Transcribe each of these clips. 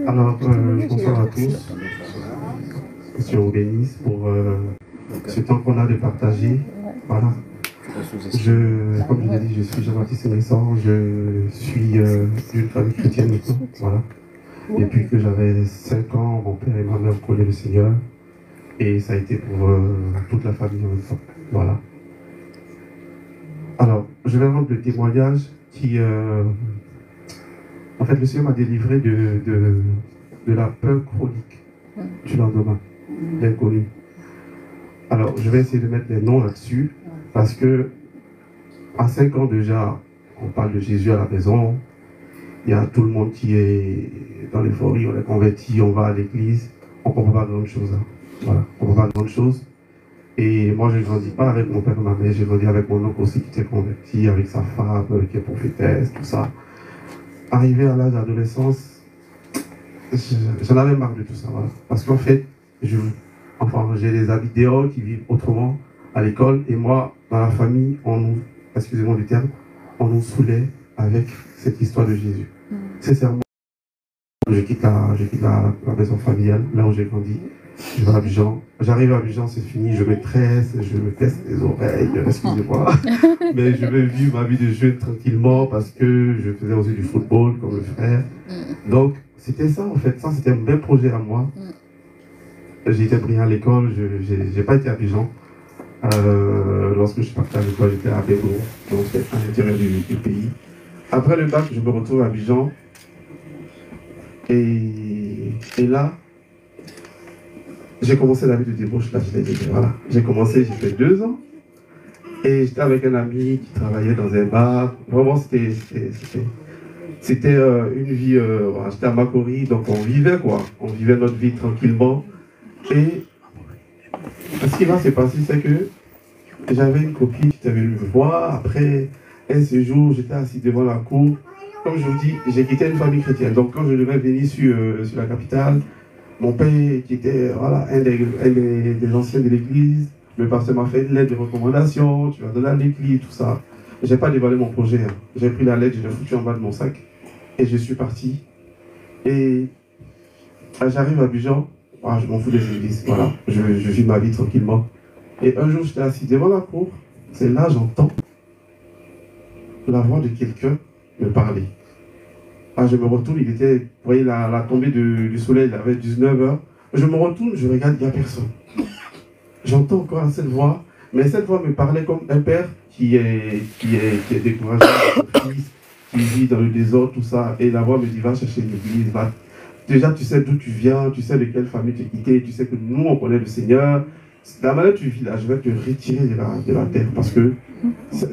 Alors, bonsoir à tous. Monsieur on bénisse pour ce temps qu'on a de partager. Voilà. Comme je l'ai dit, je suis Jean-Baptiste Naissant, je suis d'une famille chrétienne. Voilà. Depuis que j'avais 5 ans, mon père et ma mère connaissent le Seigneur. Et ça a été pour toute la famille en même temps. Voilà. Alors, je vais rendre le témoignage qui... en fait, le Seigneur m'a délivré de la peur chronique du lendemain, l'inconnu. Alors, je vais essayer de mettre les noms là-dessus, parce que à 5 ans déjà, on parle de Jésus à la maison. Il y a tout le monde qui est dans l'euphorie, on est converti, on va à l'église, on ne comprend pas grand chose. Hein. Voilà, on ne comprend pas grand chose. Et moi, je ne grandis pas avec mon père et ma mère, j'ai grandi avec mon oncle aussi qui était converti, avec sa femme, qui est prophétesse, tout ça. Arrivé à l'âge d'adolescence, j'en avais marre de tout ça, voilà. Parce qu'en fait, j'ai des amis dehors qui vivent autrement à l'école, et moi, dans la famille, on nous, excusez-moi du terme, on nous saoulait avec cette histoire de Jésus. Sincèrement, je quitte la maison familiale, là où j'ai grandi, je vais à Abidjan. J'arrive à Abidjan, c'est fini, je me tresse, je me teste les oreilles, excusez-moi. Mais je vais vivre ma vie de jeune tranquillement parce que je faisais aussi du football comme le frère. Donc, c'était ça en fait, ça c'était un bel projet à moi. J'ai été brillant à l'école, je n'ai pas été à Abidjan. Lorsque je suis parti à l'école, j'étais à Bégo, donc c'était à l'intérieur du pays. Après le bac, je me retrouve à Abidjan. Et là, j'ai commencé la vie de débauche, là, je l'ai dit, voilà. J'ai commencé, j'ai fait 2 ans. Et j'étais avec un ami qui travaillait dans un bar. Vraiment, c'était une vie, j'étais à Makori, donc on vivait quoi. On vivait notre vie tranquillement. Et ce qui va se passer, c'est que j'avais une copine qui était venue me voir. Après un séjour, j'étais assis devant la cour. Comme je vous dis, j'ai quitté une famille chrétienne. Donc quand je devais venir sur la capitale, mon père, qui était voilà, un des anciens de l'église, le pasteur m'a fait une lettre de recommandation, tu vas donner à l'église, tout ça. Je n'ai pas dévoilé mon projet. Hein. J'ai pris la lettre, je l'ai foutu en bas de mon sac et je suis parti. Et j'arrive à Abidjan, je m'en fous des églises, voilà. Je vis ma vie tranquillement. Et un jour, j'étais assis devant la cour, c'est là j'entends la voix de quelqu'un me parler. Je me retourne, il était, vous voyez, la tombée du soleil, il avait 19h. Je me retourne, je regarde, il n'y a personne. J'entends encore cette voix, mais cette voix me parlait comme un père qui est découragé de son fils, qui vit dans le désordre, tout ça. Et la voix me dit, va chercher une église, va. Déjà, tu sais d'où tu viens, tu sais de quelle famille tu es quitté, tu sais que nous, on connaît le Seigneur. La manière dont tu vis là, je vais te retirer de la terre parce que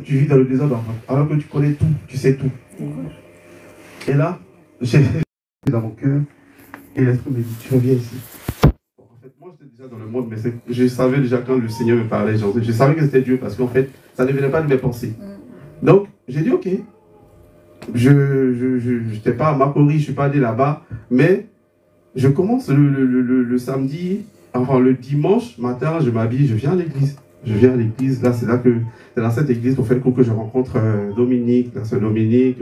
tu vis dans le désordre, alors que tu connais tout, tu sais tout. Et là, j'ai dans mon cœur, et l'esprit me dit, tu reviens ici. En fait, moi j'étais déjà dans le monde, mais je savais déjà quand le Seigneur me parlait, je savais que c'était Dieu, parce qu'en fait, ça ne venait pas de mes pensées. Donc, j'ai dit, ok, je n'étais pas à Makori, je ne suis pas allé là-bas, mais je commence le samedi, enfin le dimanche matin, je m'habille, je viens à l'église. Je viens à l'église, là c'est dans cette église pour faire le cours que je rencontre Dominique, la sœur Dominique,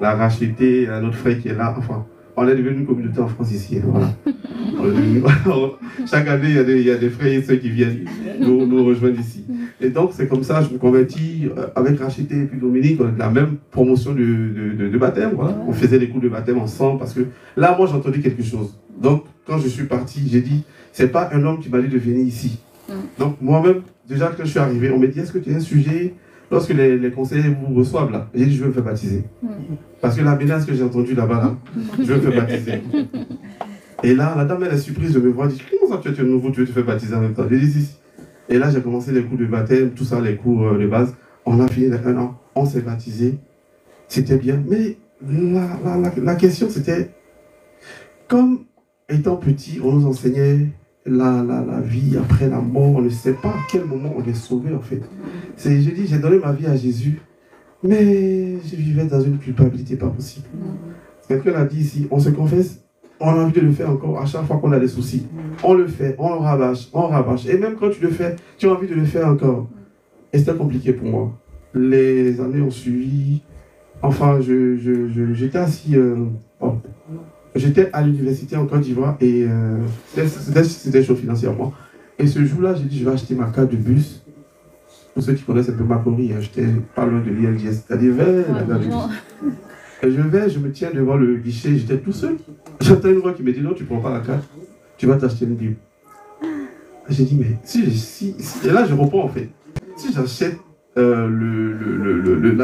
la Rachetée, un autre frère qui est là. Enfin, on est devenu une communauté en France ici. Voilà. Chaque année, il y a des frères et sœurs qui viennent nous rejoindre ici. Et donc c'est comme ça, je me convertis avec Rachetée et puis Dominique, on est de la même promotion de baptême. Voilà. On faisait les cours de baptême ensemble parce que là, moi j'ai entendu quelque chose. Donc quand je suis parti, j'ai dit, c'est pas un homme qui m'a dit de venir ici. Donc moi-même, déjà quand je suis arrivé, on m'a dit, est-ce que tu as un sujet lorsque les conseillers vous reçoivent là? J'ai dit, je veux me faire baptiser. Parce que la menace que j'ai entendue là-bas, là, je veux me faire baptiser. Et là, la dame, elle est surprise de me voir, elle dit, comment ça tu es nouveau, tu veux te faire baptiser en même temps? J'ai dit, si. Et là, j'ai commencé les cours de baptême, tout ça, les cours de base. On a fini un an, on s'est baptisé. C'était bien. Mais la question, c'était, comme étant petit, on nous enseignait la vie après la mort, on ne sait pas à quel moment on est sauvé en fait. Je dis, j'ai donné ma vie à Jésus, mais je vivais dans une culpabilité pas possible. Quelqu'un l'a dit ici, on se confesse, on a envie de le faire encore à chaque fois qu'on a des soucis. On le fait, on le rabâche, on rabâche. Et même quand tu le fais, tu as envie de le faire encore. Et c'était compliqué pour moi. Les années ont suivi. Enfin, j'étais assis j'étais à l'université en Côte d'Ivoire et c'était chaud financièrement. Et ce jour-là, j'ai dit, je vais acheter ma carte de bus. Pour ceux qui connaissent un peu Makori, hein, j'étais pas loin de l'ILGS, c'est-à-dire vers la gare de bus. Et je me tiens devant le guichet, j'étais tout seul. J'entends une voix qui me dit, non, tu ne prends pas la carte, tu vas t'acheter une Bible. J'ai dit, mais si, et là je réponds en fait, si j'achète la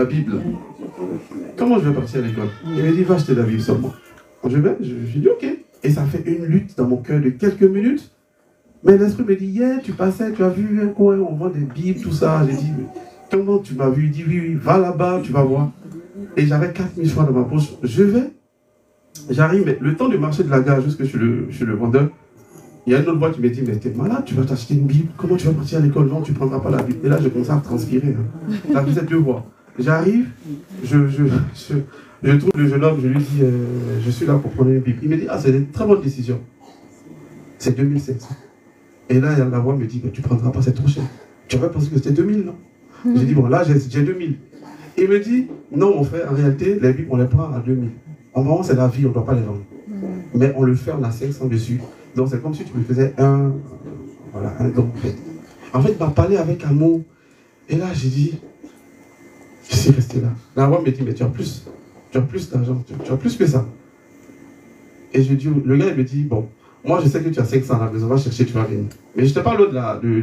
Bible, comment je vais partir à l'école? Il me dit, va acheter la Bible seulement. Je dis, ok. Et ça fait une lutte dans mon cœur de quelques minutes. Mais l'esprit me dit, hier, tu passais, tu as vu un coin, on vend des Bibles, tout ça. J'ai dit, mais comment tu m'as vu? Il dit, oui, va là-bas, tu vas voir. Et j'avais 4000 francs dans ma poche. J'arrive, mais le temps de marcher de la gare jusque chez le vendeur, il y a une autre voix qui me dit, mais t'es malade, tu vas t'acheter une Bible, comment tu vas partir à l'école? Non, tu ne prendras pas la Bible. Et là, je commence à transpirer. Hein. Ça faisait 2 voix. J'arrive, je trouve le jeune homme, je lui dis, je suis là pour prendre une Bible. Il me dit, ah, c'est une très bonne décision. C'est 2700. Et là, la voix me dit, mais tu ne prendras pas, c'est trop cher. Tu avais pensé que c'était 2000, non? J'ai dit, bon, là, j'ai 2000. Il me dit, non, mon frère, en réalité, les Bibles, on les prend à 2000. En moment, c'est la vie, on ne doit pas les vendre. Mais on le fait, on a 500 dessus. Donc, c'est comme si tu me faisais un don. En fait, il m'a parlé avec amour. Et là, j'ai dit, je suis resté là. La voix me dit, mais tu as plus d'argent, tu as plus que ça. Et je dis, le gars, il me dit, bon, moi, je sais que tu as 500 à la maison, va chercher, tu vas venir. Mais je te parle du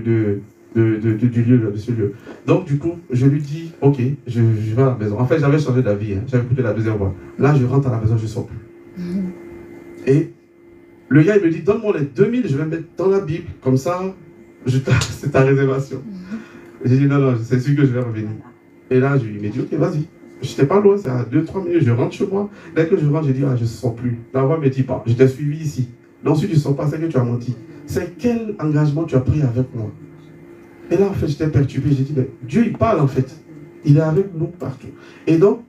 lieu, de ce lieu. Donc, du coup, je lui dis, ok, je vais à la maison. En fait, j'avais changé d'avis, hein. J'avais écouté la deuxième voix. Là, je rentre à la maison, je ne sors plus. Et le gars, il me dit, donne-moi les 2000, je vais mettre dans la Bible, comme ça, c'est ta réservation. J'ai dit, non, c'est sûr que je vais revenir. Et là, il m'a dit, ok, vas-y. Je n'étais pas loin, c'est à 2-3 minutes, je rentre chez moi. Dès que je rentre, j'ai dit, ah, je ne sors plus. La voix ne me dit pas, je t'ai suivi ici. Donc, si tu ne sors pas, c'est que tu as menti. C'est quel engagement tu as pris avec moi? Et là, en fait, j'étais perturbé. J'ai dit, mais Dieu, il parle, en fait. Il est avec nous partout. Et donc,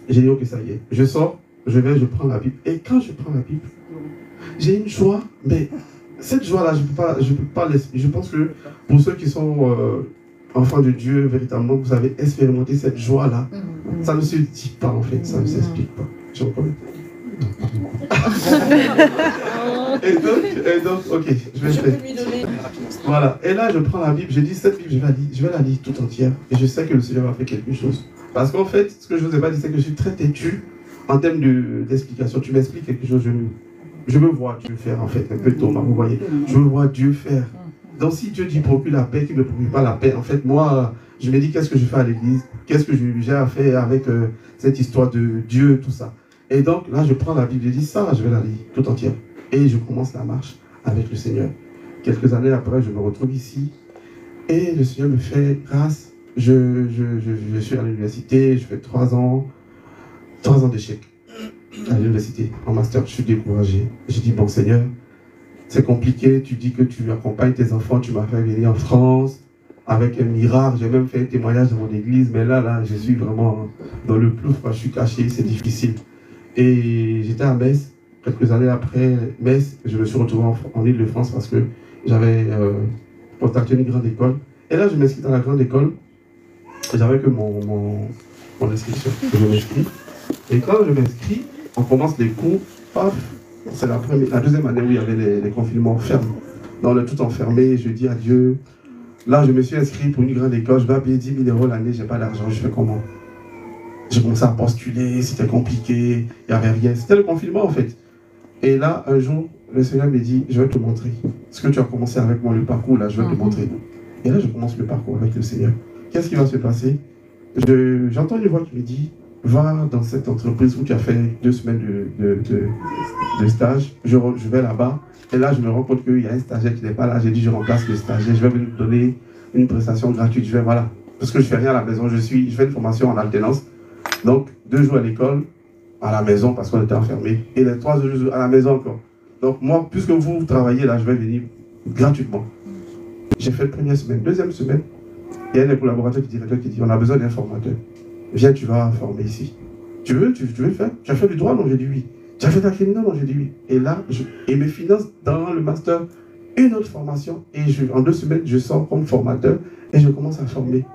j'ai dit, ok, ça y est. Je sors, je prends la Bible. Et quand je prends la Bible, j'ai une joie, mais cette joie-là, je peux pas laisser. Je pense que pour ceux qui sont enfants de Dieu, véritablement, vous avez expérimenté cette joie-là. Ça ne se dit pas, en fait. Ça ne s'explique pas. Je reconnais. et donc, ok, je vais faire. Voilà, et là je prends la Bible, j'ai dit cette Bible, je vais la lire tout entière, et je sais que le Seigneur va faire quelque chose. Parce qu'en fait, ce que je ne vous ai pas dit, c'est que je suis très têtu en termes d'explication. Tu m'expliques quelque chose, je me vois Dieu faire, en fait, un peu Thomas, vous voyez. Je me vois Dieu faire. Donc si Dieu dit procure la paix, qu'il ne procure pas la paix, en fait, moi, je me dis qu'est-ce que je fais à l'église, qu'est-ce que j'ai à faire avec cette histoire de Dieu, tout ça. Et donc, là, je prends la Bible, je dis ça, je vais la lire tout entière. Et je commence la marche avec le Seigneur. Quelques années après, je me retrouve ici. Et le Seigneur me fait grâce. Je suis à l'université, je fais 3 ans d'échec à l'université, en master. Je suis découragé. Je dis, bon Seigneur, c'est compliqué. Tu dis que tu accompagnes tes enfants, tu m'as fait venir en France avec un miracle. J'ai même fait un témoignage dans mon église. Mais là, je suis vraiment dans le plouf. Je suis caché, c'est difficile. Et j'étais à Metz, quelques années après Metz, je me suis retrouvé en Île-de-France parce que j'avais contacté une grande école. Et là, je m'inscris dans la grande école. J'avais que mon inscription. Je m'inscris. Et quand je m'inscris, on commence les cours. Paf, c'est la deuxième année où il y avait les confinements fermes. Donc on est tout enfermé. Je dis adieu. Là, je me suis inscrit pour une grande école. Je vais payer 10 000 € l'année. Je n'ai pas d'argent. Je fais comment? J'ai commencé à postuler, c'était compliqué, il n'y avait rien. C'était le confinement en fait. Et là, un jour, le Seigneur me dit, je vais te montrer. Ce que tu as commencé avec moi, le parcours, là, je vais te montrer. Et là, je commence le parcours avec le Seigneur. Qu'est-ce qui va se passer? J'entends une voix qui me dit, va dans cette entreprise où tu as fait 2 semaines de stage. Je vais là-bas. Et là, je me rends compte qu'il y a un stagiaire qui n'est pas là. J'ai dit, je remplace le stagiaire. Je vais venir te donner une prestation gratuite. Je vais, voilà. Parce que je ne fais rien à la maison. Je fais une formation en alternance. Donc, 2 jours à l'école, à la maison, parce qu'on était enfermés, et les 3 jours à la maison encore. Donc, moi, puisque vous travaillez là, je vais venir gratuitement. J'ai fait la première semaine. Deuxième semaine, il y a un des collaborateurs qui dit, on a besoin d'un formateur. Viens, tu vas former ici. Tu veux le faire? Tu as fait du droit? Non, j'ai dit oui. Tu as fait de la criminelle? Non, j'ai dit oui. Et là, et mes finances dans le master, une autre formation, et en 2 semaines, je sors comme formateur, et je commence à former.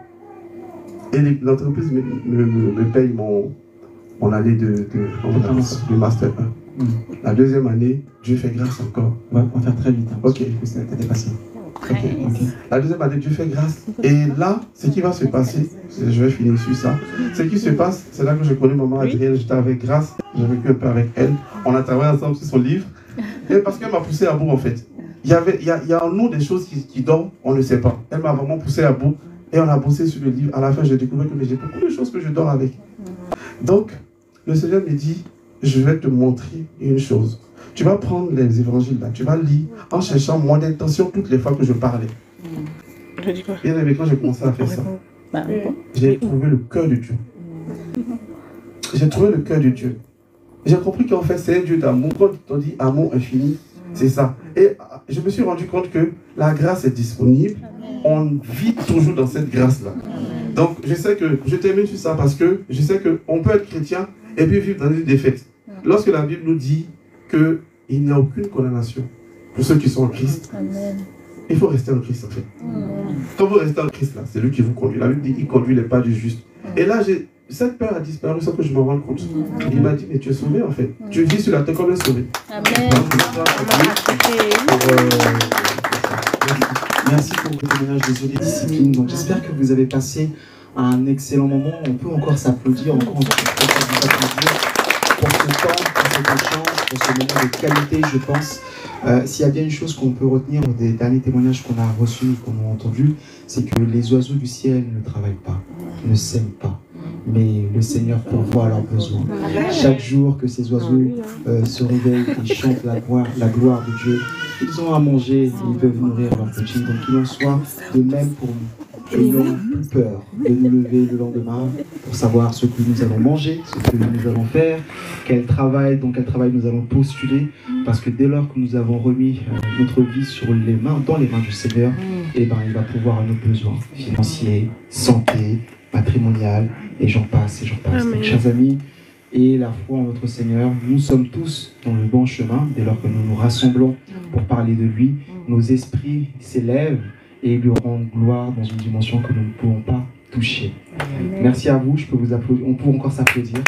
Et l'entreprise me paye mon année de master 1. La deuxième année, Dieu fait grâce encore. Ouais, on va faire très vite. Hein, Ok. Ça a dépassé. Okay. La deuxième année, Dieu fait grâce. Et là, ce qui va se passer, je vais finir sur ça. Ce qui se passe, c'est là que je connais maman Adrienne. J'étais avec Grâce, j'ai vécu un peu avec elle. On a travaillé ensemble sur son livre. Et parce qu'elle m'a poussé à bout, en fait. Il y a en nous des choses qui dorment, on ne sait pas. Elle m'a vraiment poussé à bout. Et on a bossé sur le livre. À la fin, j'ai découvert que j'ai beaucoup de choses que je dors avec. Donc, le Seigneur me dit, je vais te montrer une chose. Tu vas prendre les évangiles là, tu vas lire en cherchant mon intention toutes les fois que je parlais. Bien aimé, quand j'ai commencé à faire ça, j'ai trouvé le cœur de Dieu. J'ai trouvé le cœur de Dieu. J'ai compris qu'en fait, c'est un Dieu d'amour. Quand on dit amour infini, c'est ça. Et je me suis rendu compte que la grâce est disponible. On vit toujours dans cette grâce-là. Donc, je sais que, je termine sur ça parce que je sais qu'on peut être chrétien et puis vivre dans une défaite. Lorsque la Bible nous dit qu'il n'y a aucune condamnation pour ceux qui sont en Christ, il faut rester en Christ en fait. Quand vous restez en Christ là, c'est lui qui vous conduit. La Bible dit qu'il conduit les pas du juste. Et là, cette peur a disparu sans que je m'en rende compte. Il m'a dit, mais tu es sauvé en fait. Tu vis sur la terre comme un sauvé. Amen. Merci pour votre témoignage, désolé, discipline. Donc j'espère que vous avez passé un excellent moment. On peut encore s'applaudir, encore vous applaudir pour ce temps, pour cet échange, pour ce moment de qualité, je pense. S'il y a bien une chose qu'on peut retenir des derniers témoignages qu'on a reçus, qu'on a entendus, c'est que les oiseaux du ciel ne travaillent pas, ne sèment pas, mais le Seigneur pourvoit à leurs besoins. Chaque jour que ces oiseaux se réveillent et chantent la gloire de Dieu, ils ont à manger, ils peuvent nourrir leurs petits. Donc qu'il en soit de même pour nous. Ayons plus peur de nous lever le lendemain pour savoir ce que nous allons manger, ce que nous allons faire, dans quel travail nous allons postuler, parce que dès lors que nous avons remis notre vie dans les mains du Seigneur, eh ben, il va pouvoir à nos besoins financiers, santé, matrimonial, et j'en passe, et j'en passe. Donc, chers amis, et la foi en notre Seigneur, nous sommes tous dans le bon chemin, dès lors que nous nous rassemblons pour parler de lui, nos esprits s'élèvent, et lui rendre gloire dans une dimension que nous ne pouvons pas toucher. Merci à vous, je peux vous applaudir, on peut encore s'applaudir.